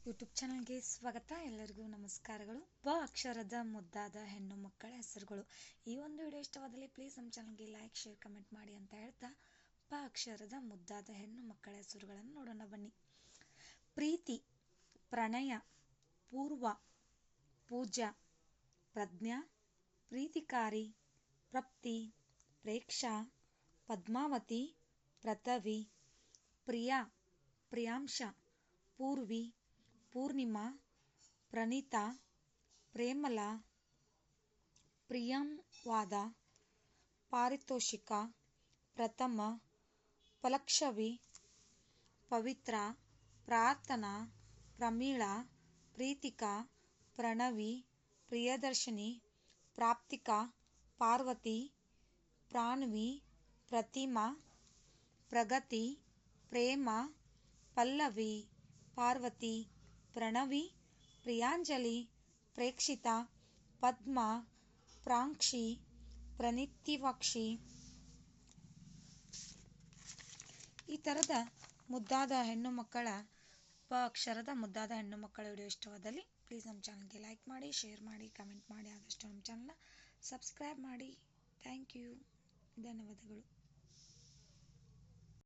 YouTube ಚಾನಲ್ಗೆ ಸ್ವಾಗತ. ಎಲ್ಲರಿಗೂ ನಮಸ್ಕಾರಗಳು. ಪ ಅಕ್ಷರದ ಮುದ್ದಾದ ಹೆಣ್ಣು ಮಕ್ಕಳ ಹೆಸರುಗಳು. ಈ ಒಂದು ವಿಡಿಯೋ ಇಷ್ಟವಾದಲ್ಲಿ ಪ್ಲೀಸ್ ನಮ್ಮ ಚಾನಲ್ಗೆ ಲೈಕ್, ಶೇರ್, ಕಮೆಂಟ್ ಮಾಡಿ ಅಂತ ಹೇಳ್ತಾ ಪ ಅಕ್ಷರದ ಮುದ್ದಾದ ಹೆಣ್ಣು ಮಕ್ಕಳ ಹೆಸರುಗಳನ್ನು ನೋಡೋಣ ಬನ್ನಿ. ಪ್ರೀತಿ, ಪ್ರಣಯ, ಪೂರ್ವ, ಪೂಜಾ, ಪ್ರಜ್ಞಾ, ಪ್ರೀತಿಕಾರಿ, ಪ್ರಪ್ತಿ, ಪ್ರೇಕ್ಷಾ, ಪದ್ಮಾವತಿ, ಪ್ರಥವಿ, ಪ್ರಿಯಾ, ಪ್ರಿಯಾಂಶ, ಪೂರ್ವಿ, ಪೂರ್ಣಿಮಾ, ಪ್ರಣೀತಾ, ಪ್ರೇಮಲಾ, ಪ್ರಿಯಂವಾದ, ಪಾರಿತೋಷಿಕ, ಪ್ರಥಮ, ಫಲಕ್ಷವಿ, ಪವಿತ್ರ, ಪ್ರಾರ್ಥನಾ, ಪ್ರಮೀಳಾ, ಪ್ರೀತಿಕಾ, ಪ್ರಣವಿ, ಪ್ರಿಯದರ್ಶಿನಿ, ಪ್ರಾಪ್ತಿಕಾ, ಪಾರ್ವತಿ, ಪ್ರಾಣ್ವಿ, ಪ್ರತಿಮಾ, ಪ್ರಗತಿ, ಪ್ರೇಮ, ಪಲ್ಲವಿ, ಪಾರ್ವತಿ, ಪ್ರಣವಿ, ಪ್ರಿಯಾಂಜಲಿ, ಪ್ರೇಕ್ಷಿತಾ, ಪದ್ಮ, ಪ್ರಾಂಕ್ಷಿ, ಪ್ರಣೀತಿವಾಕ್ಷಿ. ಈ ಥರದ ಮುದ್ದಾದ ಹೆಣ್ಣು ಮಕ್ಕಳ ಪ ಅಕ್ಷರದ ಮುದ್ದಾದ ಹೆಣ್ಣು ಮಕ್ಕಳ ವಿಡಿಯೋ ಇಷ್ಟವಾದಲ್ಲಿ ಪ್ಲೀಸ್ ನಮ್ಮ ಚಾನಲ್ಗೆ ಲೈಕ್ ಮಾಡಿ, ಶೇರ್ ಮಾಡಿ, ಕಮೆಂಟ್ ಮಾಡಿ, ಆದಷ್ಟು ನಮ್ಮ ಚಾನಲ್ನ ಸಬ್ಸ್ಕ್ರೈಬ್ ಮಾಡಿ. Thank you. ಧನ್ಯವಾದಗಳು.